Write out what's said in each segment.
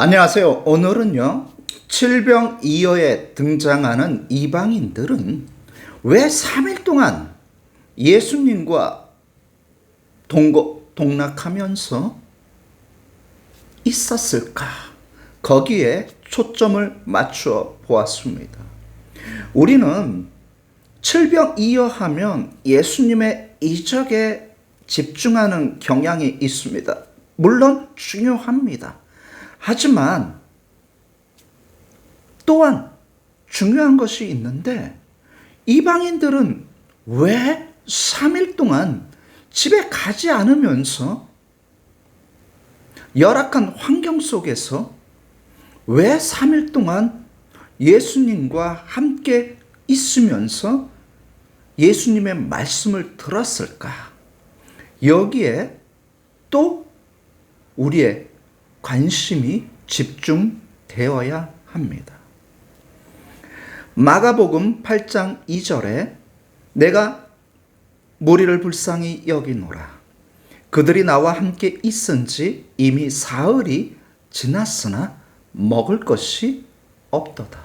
안녕하세요. 오늘은요, 칠병이어에 등장하는 이방인들은 왜 3일 동안 예수님과 동락하면서 있었을까? 거기에 초점을 맞추어 보았습니다. 우리는 칠병이어 하면 예수님의 이적에 집중하는 경향이 있습니다. 물론 중요합니다. 하지만 또한 중요한 것이 있는데, 이방인들은 왜 3일 동안 집에 가지 않으면서 열악한 환경 속에서 왜 3일 동안 예수님과 함께 있으면서 예수님의 말씀을 들었을까? 여기에 또 우리의 관심이 집중되어야 합니다. 마가복음 8장 2절에 내가 무리를 불쌍히 여기노라. 그들이 나와 함께 있은 지 이미 사흘이 지났으나 먹을 것이 없도다.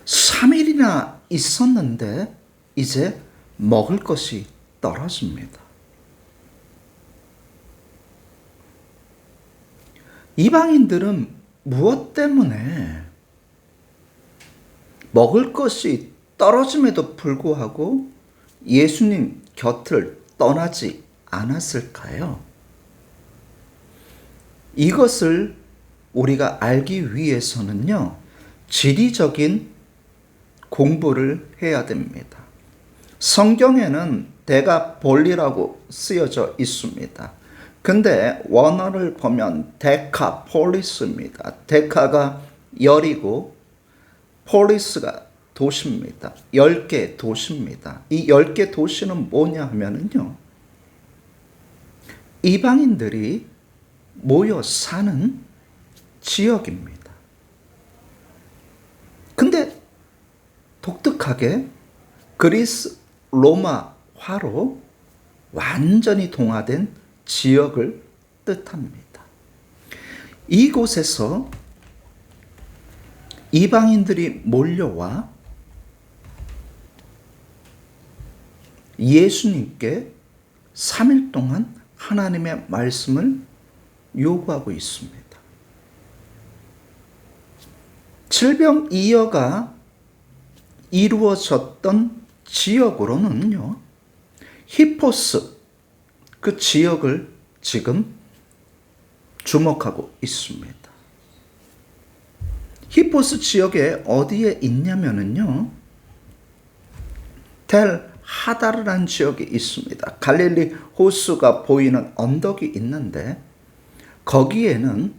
3일이나 있었는데 이제 먹을 것이 떨어집니다. 이방인들은 무엇 때문에 먹을 것이 떨어짐에도 불구하고 예수님 곁을 떠나지 않았을까요? 이것을 우리가 알기 위해서는요, 지리적인 공부를 해야 됩니다. 성경에는 데가폴리라고 쓰여져 있습니다. 근데 원어를 보면 데카폴리스입니다. 데카가 열이고 폴리스가 도시입니다. 10개 도시입니다. 이 10개 도시는 뭐냐 하면은요, 이방인들이 모여 사는 지역입니다. 근데 독특하게 그리스 로마화로 완전히 동화된 지역을 뜻합니다. 이곳에서 이방인들이 몰려와 예수님께 3일 동안 하나님의 말씀을 요구하고 있습니다. 칠병이어가 이루어졌던 지역으로는요, 히포스, 그 지역을 지금 주목하고 있습니다. 히포스 지역에 어디에 있냐면은요, 텔 하다르라는 지역이 있습니다. 갈릴리 호수가 보이는 언덕이 있는데 거기에는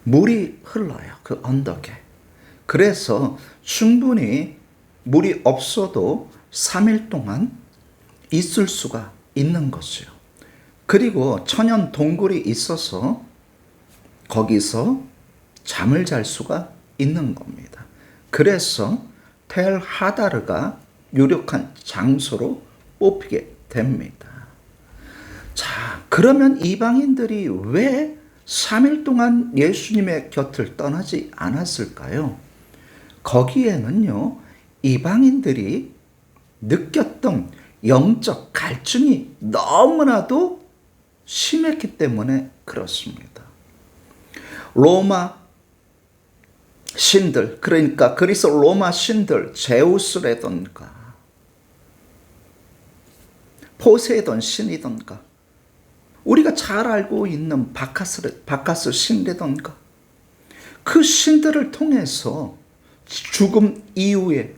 물이 흘러요. 그 언덕에. 그래서 충분히 물이 없어도 3일 동안 있을 수가 있는 것이요. 그리고 천연 동굴이 있어서 거기서 잠을 잘 수가 있는 겁니다. 그래서 텔 하다르가 유력한 장소로 뽑히게 됩니다. 자, 그러면 이방인들이 왜 3일 동안 예수님의 곁을 떠나지 않았을까요? 거기에는요, 이방인들이 느꼈던 영적 갈증이 너무나도 심했기 때문에 그렇습니다. 로마 신들, 그러니까 그리스 로마 신들, 제우스라던가 포세이돈 신이던가, 우리가 잘 알고 있는 바카스 신이던가, 그 신들을 통해서 죽음 이후에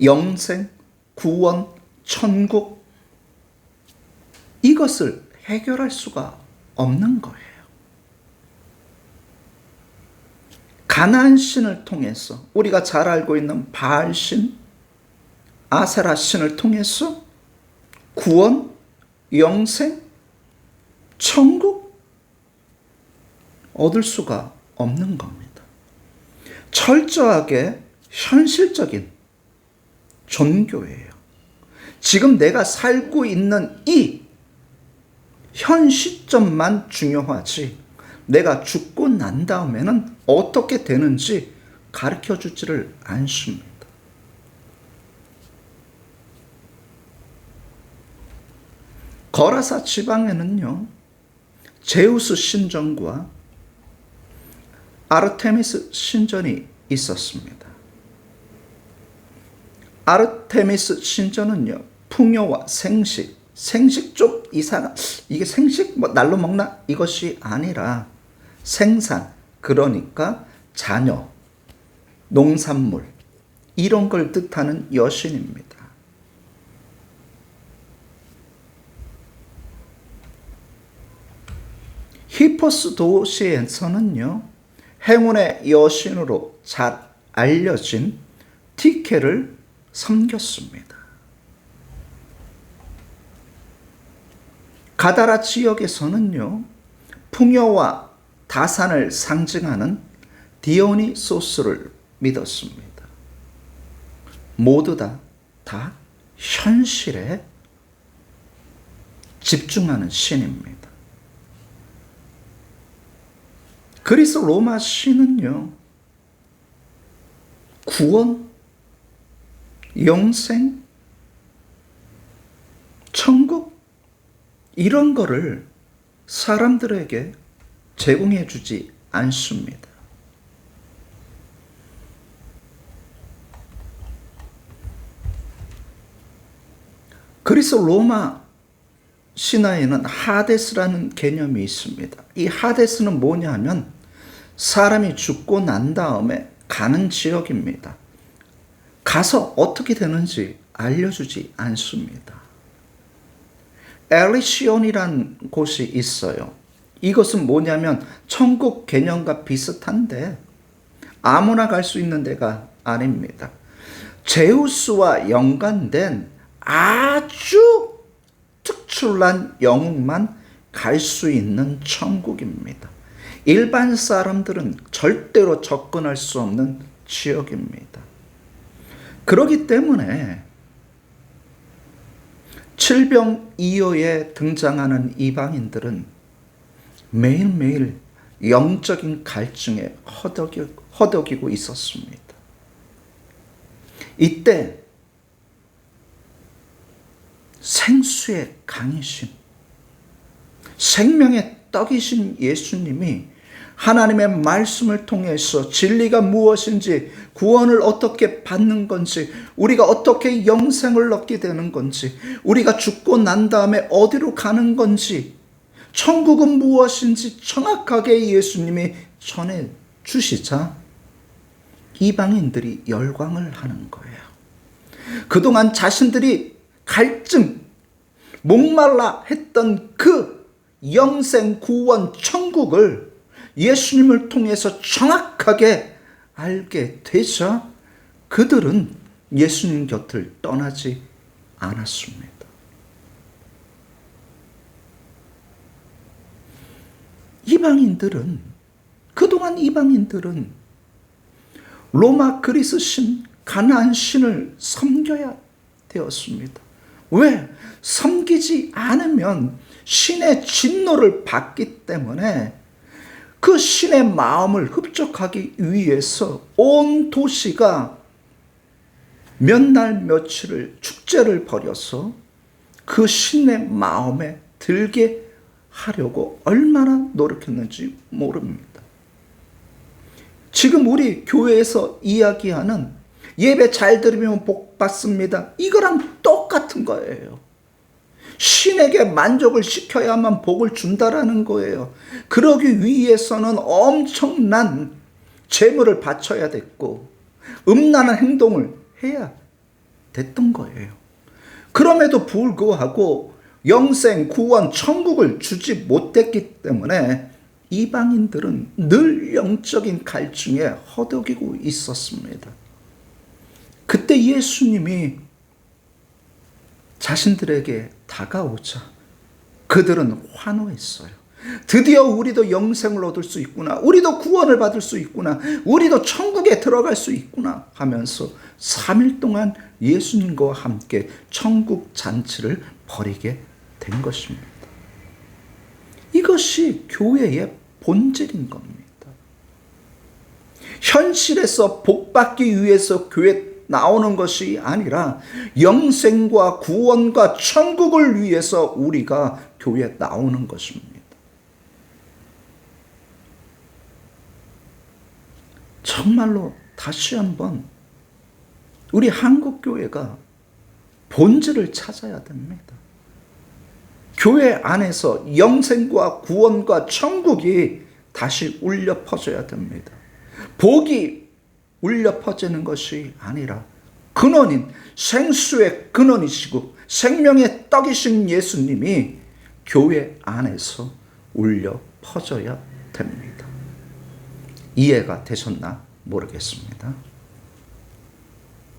영생, 구원, 천국, 이것을 해결할 수가 없는 거예요. 가나안 신을 통해서, 우리가 잘 알고 있는 바알 신, 아세라 신을 통해서 구원, 영생, 천국 얻을 수가 없는 겁니다. 철저하게 현실적인 종교예요. 지금 내가 살고 있는 이 현 시점만 중요하지 내가 죽고 난 다음에는 어떻게 되는지 가르쳐 주지를 않습니다. 거라사 지방에는요, 제우스 신전과 아르테미스 신전이 있었습니다. 아르테미스 신전은요, 풍요와 생식 좀 이상한, 이게 생식 뭐 날로 먹나? 이것이 아니라 생산, 그러니까 자녀, 농산물, 이런 걸 뜻하는 여신입니다. 히포스 도시에서는요, 행운의 여신으로 잘 알려진 티케를 섬겼습니다. 가다라 지역에서는요, 풍요와 다산을 상징하는 디오니소스를 믿었습니다. 모두 다 현실에 집중하는 신입니다. 그리스 로마 신은요, 구원, 영생, 천국, 이런 거를 사람들에게 제공해 주지 않습니다. 그리스 로마 신화에는 하데스라는 개념이 있습니다. 이 하데스는 뭐냐 하면 사람이 죽고 난 다음에 가는 지역입니다. 가서 어떻게 되는지 알려주지 않습니다. 엘리시온이라는 곳이 있어요. 이것은 뭐냐면 천국 개념과 비슷한데 아무나 갈 수 있는 데가 아닙니다. 제우스와 연관된 아주 특출난 영웅만 갈 수 있는 천국입니다. 일반 사람들은 절대로 접근할 수 없는 지역입니다. 그렇기 때문에 칠병이어에 등장하는 이방인들은 매일매일 영적인 갈증에 허덕이고 있었습니다. 이때 생수의 강이신, 생명의 떡이신 예수님이 하나님의 말씀을 통해서 진리가 무엇인지, 구원을 어떻게 받는 건지, 우리가 어떻게 영생을 얻게 되는 건지, 우리가 죽고 난 다음에 어디로 가는 건지, 천국은 무엇인지 정확하게 예수님이 전해 주시자 이방인들이 열광을 하는 거예요. 그동안 자신들이 갈증, 목말라 했던 그 영생, 구원, 천국을 예수님을 통해서 정확하게 알게 되자 그들은 예수님 곁을 떠나지 않았습니다. 그동안 이방인들은 로마 그리스 신, 가나안 신을 섬겨야 되었습니다. 왜? 섬기지 않으면 신의 진노를 받기 때문에 그 신의 마음을 흡족하기 위해서 온 도시가 몇 날 며칠을 축제를 벌여서 그 신의 마음에 들게 하려고 얼마나 노력했는지 모릅니다. 지금 우리 교회에서 이야기하는 예배 잘 들으면 복 받습니다, 이거랑 똑같은 거예요. 신에게 만족을 시켜야만 복을 준다라는 거예요. 그러기 위해서는 엄청난 재물을 바쳐야 됐고 음란한 행동을 해야 됐던 거예요. 그럼에도 불구하고 영생, 구원, 천국을 주지 못했기 때문에 이방인들은 늘 영적인 갈증에 허덕이고 있었습니다. 그때 예수님이 자신들에게 다가오자 그들은 환호했어요. 드디어 우리도 영생을 얻을 수 있구나, 우리도 구원을 받을 수 있구나, 우리도 천국에 들어갈 수 있구나 하면서 3일 동안 예수님과 함께 천국 잔치를 벌이게 된 것입니다. 이것이 교회의 본질인 겁니다. 현실에서 복받기 위해서 교회 나오는 것이 아니라 영생과 구원과 천국을 위해서 우리가 교회에 나오는 것입니다. 정말로 다시 한번 우리 한국교회가 본질을 찾아야 됩니다. 교회 안에서 영생과 구원과 천국이 다시 울려 퍼져야 됩니다. 복이 울려 퍼지는 것이 아니라 근원인 생수의 근원이시고 생명의 떡이신 예수님이 교회 안에서 울려 퍼져야 됩니다. 이해가 되셨나 모르겠습니다.